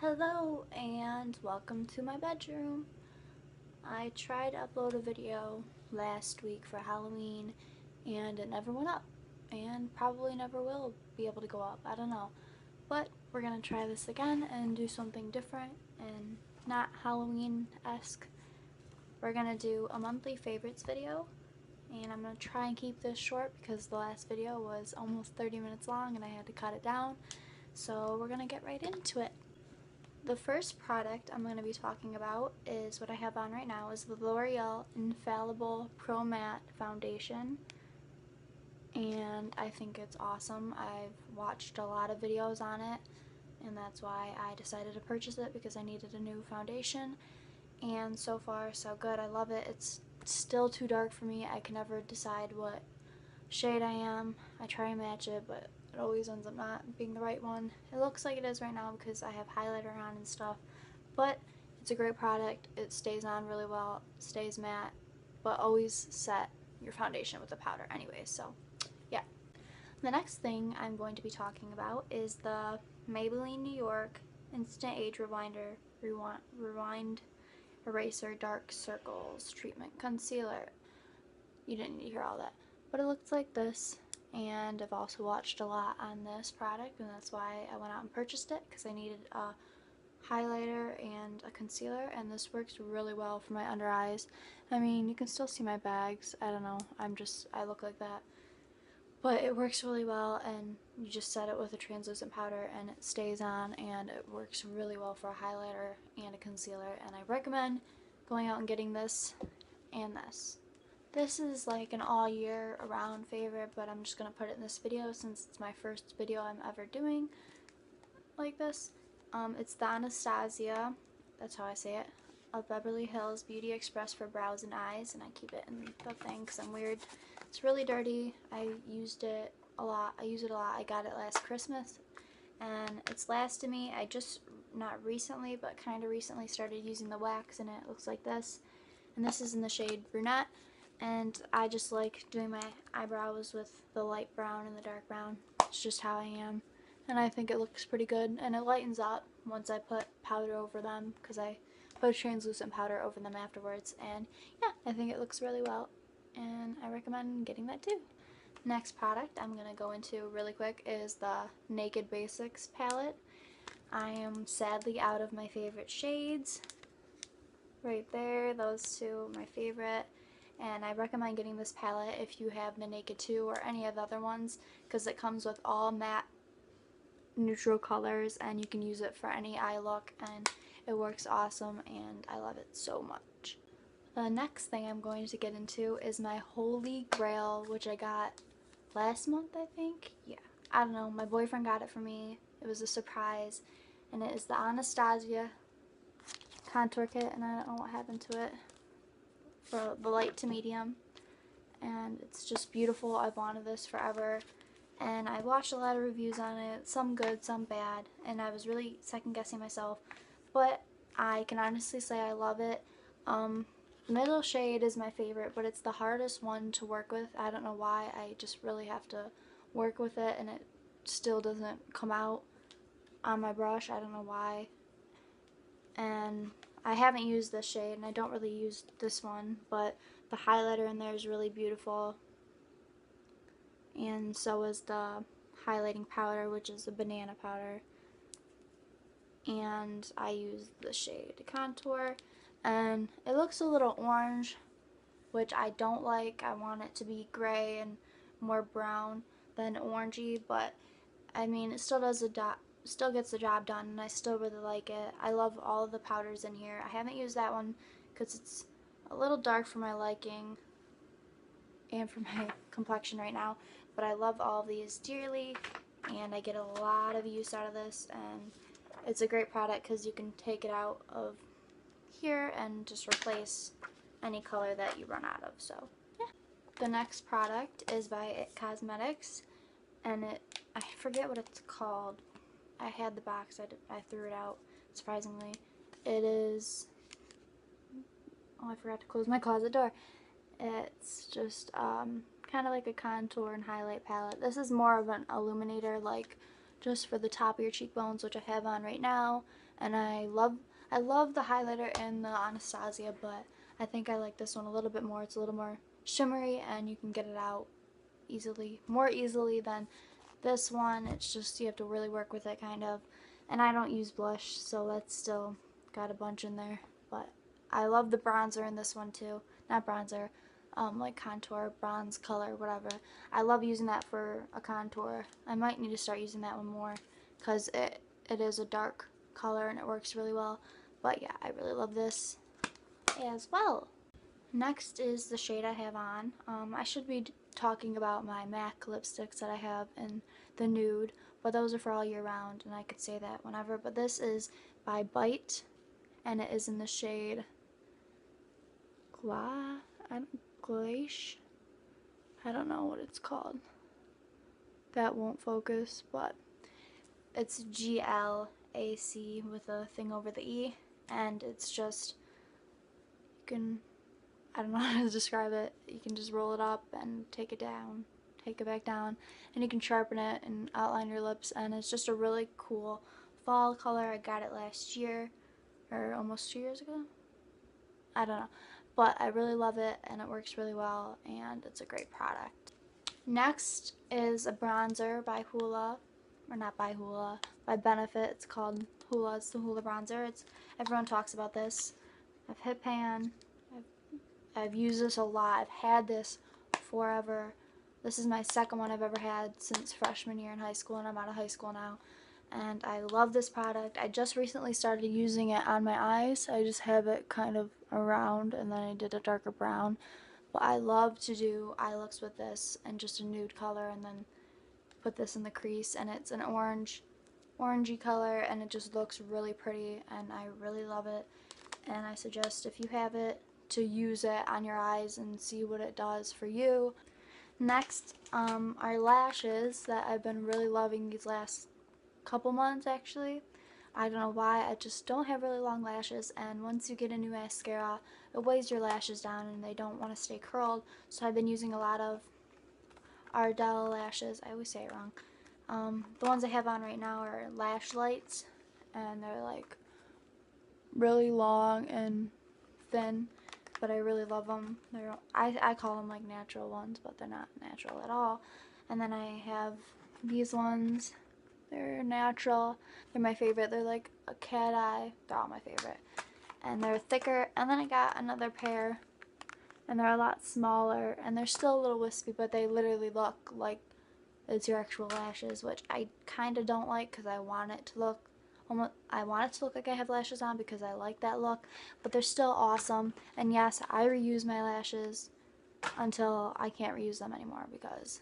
Hello and welcome to my bedroom. I tried to upload a video last week for Halloween and it never went up and probably never will be able to go up. I don't know. But we're going to try this again and do something different and not Halloween-esque. We're going to do a monthly favorites video and I'm going to try and keep this short because the last video was almost 30 minutes long and I had to cut it down. So we're going to get right into it. The first product I'm going to be talking about is what I have on right now is the L'Oreal Infallible Pro Matte Foundation, and I think it's awesome. I've watched a lot of videos on it and that's why I decided to purchase it because I needed a new foundation, and so far so good. I love it. It's still too dark for me. I can never decide what shade I am. I try and match it, but it always ends up not being the right one. It looks like it is right now because I have highlighter on and stuff, but it's a great product. It stays on really well, stays matte, but always set your foundation with a powder anyway, so yeah. The next thing I'm going to be talking about is the Maybelline New York Instant Age Rewind Eraser Dark Circles Treatment Concealer. You didn't need to hear all that, but it looks like this, and I've also watched a lot on this product and that's why I went out and purchased it because I needed a highlighter and a concealer, and this works really well for my under eyes. I mean, you can still see my bags. I don't know, I look like that, but it works really well, and you just set it with a translucent powder and it stays on, and it works really well for a highlighter and a concealer, and I recommend going out and getting this and this. This is like an all year around favorite, but I'm just going to put it in this video since it's my first video I'm ever doing like this. It's the Anastasia, that's how I say it, of Beverly Hills Beauty Express for brows and eyes, and I keep it in the thing because I'm weird. It's really dirty. I used it a lot. I got it last Christmas and it's lasted me. I just, not recently, but kind of recently started using the wax, and it looks like this. And this is in the shade Brunette, and I just like doing my eyebrows with the light brown and the dark brown. It's just how I am, and I think it looks pretty good, and it lightens up once I put powder over them because I put a translucent powder over them afterwards, and yeah, I think it looks really well, and I recommend getting that too. Next product I'm going to go into really quick is the Naked Basics palette. I am sadly out of my favorite shades. Right there, those two, my favorite. And I recommend getting this palette if you have the Naked 2 or any of the other ones, because it comes with all matte neutral colors and you can use it for any eye look, and it works awesome and I love it so much. The next thing I'm going to get into is my Holy Grail, which I got last month, I think. Yeah, I don't know, my boyfriend got it for me. It was a surprise, and it is the Anastasia contour kit, and I don't know what happened to it, for the light to medium, and it's just beautiful. I've wanted this forever, and I watched a lot of reviews on it, some good, some bad, and I was really second guessing myself, but I can honestly say I love it. Middle shade is my favorite, but it's the hardest one to work with. I don't know why. I just really have to work with it and it still doesn't come out on my brush. I don't know why. And I haven't used this shade and I don't really use this one, but the highlighter in there is really beautiful, and so is the highlighting powder, which is a banana powder, and I use the shade contour, and it looks a little orange, which I don't like. I want it to be gray and more brown than orangey, but I mean, it still does still gets the job done, and I still really like it. I love all of the powders in here. I haven't used that one because it's a little dark for my liking and for my complexion right now, but I love all of these dearly, and I get a lot of use out of this, and it's a great product because you can take it out of here and just replace any color that you run out of. So yeah. The next product is by IT Cosmetics, and I forget what it's called. I had the box, I threw it out, surprisingly. It is, oh, I forgot to close my closet door. It's just kind of like a contour and highlight palette. This is more of an illuminator, like just for the top of your cheekbones, which I have on right now. And I love the highlighter in the Anastasia, but I think I like this one a little bit more. It's a little more shimmery and you can get it out more easily than this one. It's just you have to really work with it kind of. And I don't use blush, so that's still got a bunch in there. But I love the bronzer in this one too. Not bronzer, like contour, bronze color, whatever. I love using that for a contour. I might need to start using that one more because it is a dark color and it works really well. But yeah, I really love this as well. Next is the shade I have on. I should be talking about my MAC lipsticks that I have in the nude, but those are for all year round, and I could say that whenever. But this is by Bite, and it is in the shade Glace. I don't know what it's called. That won't focus, but it's GLAC with a thing over the E, and it's just, I don't know how to describe it. You can just roll it up and take it back down, and you can sharpen it and outline your lips, and it's just a really cool fall color. I got it last year, or almost 2 years ago. I don't know, but I really love it, and it works really well, and it's a great product. Next is a bronzer by Hoola, or not by Hoola, by Benefit. It's called Hoola. It's the Hoola bronzer. Everyone talks about this. I've hit pan. I've used this a lot. I've had this forever. This is my second one I've ever had since freshman year in high school, and I'm out of high school now. And I love this product. I just recently started using it on my eyes. I just have it kind of around, and then I did a darker brown. But I love to do eye looks with this and just a nude color, and then put this in the crease, and it's an orangey color, and it just looks really pretty, and I really love it. And I suggest, if you have it, to use it on your eyes and see what it does for you. Next are lashes that I've been really loving these last couple months actually. I don't know why, I just don't have really long lashes, and once you get a new mascara, it weighs your lashes down and they don't want to stay curled. So I've been using a lot of Ardell lashes. I always say it wrong. The ones I have on right now are Lash Lights, and they're like really long and thin, but I really love them. I call them like natural ones, but they're not natural at all. And then I have these ones. They're natural. They're my favorite. They're like a cat eye. They're all my favorite. And they're thicker. And then I got another pair, and they're a lot smaller, and they're still a little wispy, but they literally look like it's your actual lashes, which I kind of don't like because I want it to look like I have lashes on because I like that look, but they're still awesome. And yes, I reuse my lashes until I can't reuse them anymore, because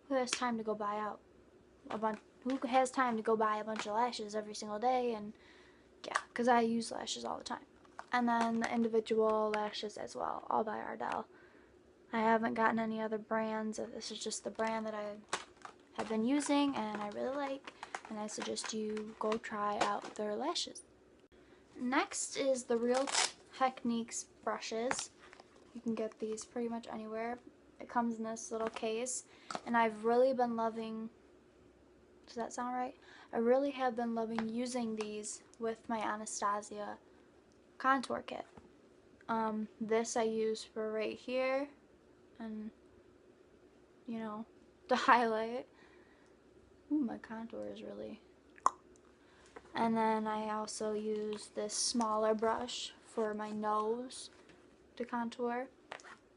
who has time to go buy a bunch of lashes every single day? And yeah, because I use lashes all the time. And then the individual lashes as well, all by Ardell. I haven't gotten any other brands. This is just the brand that I have been using and I really like, and I suggest you go try out their lashes. Next is the Real Techniques brushes. You can get these pretty much anywhere. It comes in this little case, and I've really been loving, does that sound right? I really have been loving using these with my Anastasia contour kit. This I use for right here, and you know, to highlight. Ooh, my contour is really. And then I also use this smaller brush for my nose to contour,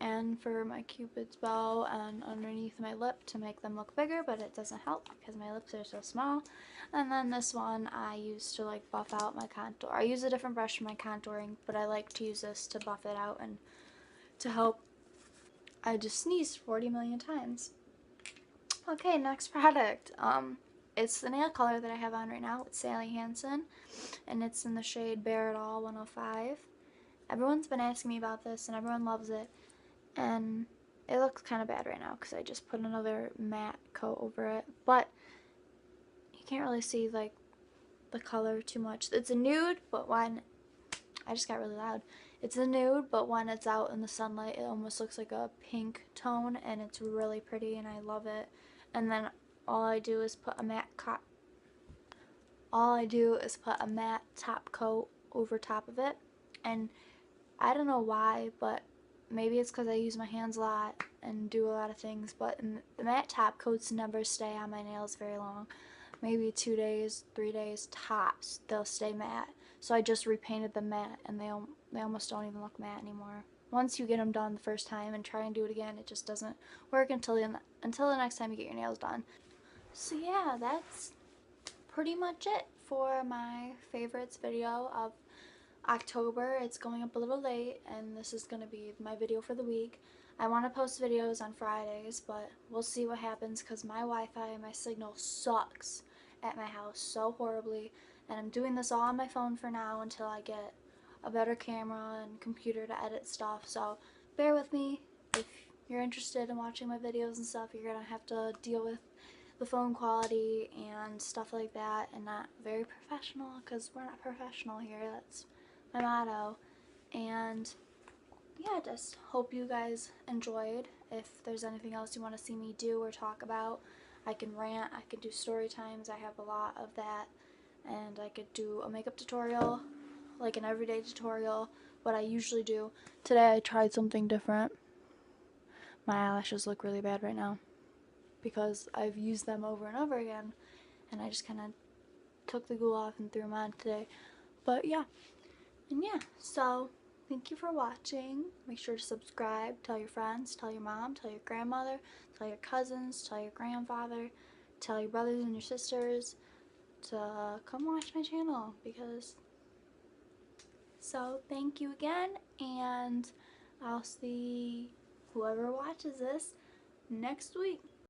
and for my cupid's bow and underneath my lip to make them look bigger, but it doesn't help because my lips are so small. And then this one I use to like buff out my contour. I use a different brush for my contouring, but I like to use this to buff it out and to help. I just sneezed 40 million times. Okay, next product. It's the nail color that I have on right now. It's Sally Hansen, and it's in the shade Bare It All 105. Everyone's been asking me about this, and everyone loves it. And it looks kind of bad right now because I just put another matte coat over it. But you can't really see like the color too much. It's a nude, but when I just got really loud. It's a nude, but when it's out in the sunlight, it almost looks like a pink tone, and it's really pretty, and I love it. And then all I do is put a matte top coat over top of it, and I don't know why, but maybe it's because I use my hands a lot and do a lot of things, but the matte top coats never stay on my nails very long. Maybe 2 days, 3 days tops, they'll stay matte. So I just repainted them matte, and they almost don't even look matte anymore. Once you get them done the first time and try and do it again, it just doesn't work until the next time you get your nails done. So yeah, that's pretty much it for my favorites video of October. It's going up a little late, and this is going to be my video for the week. I want to post videos on Fridays, but we'll see what happens because my Wi-Fi and my signal sucks at my house so horribly, and I'm doing this all on my phone for now until I get a better camera and computer to edit stuff. So bear with me. If you're interested in watching my videos and stuff, you're going to have to deal with the phone quality and stuff like that, and not very professional because we're not professional here. That's my motto. And yeah, just hope you guys enjoyed. If there's anything else you want to see me do or talk about, I can rant, I can do story times, I have a lot of that, and I could do a makeup tutorial, like an everyday tutorial, what I usually do. Today I tried something different. My eyelashes look really bad right now because I've used them over and over again, and I just kind of took the glue off and threw them on today. But yeah, so thank you for watching. Make sure to subscribe, tell your friends, tell your mom, tell your grandmother, tell your cousins, tell your grandfather, tell your brothers and your sisters to come watch my channel, so thank you again, and I'll see whoever watches this next week.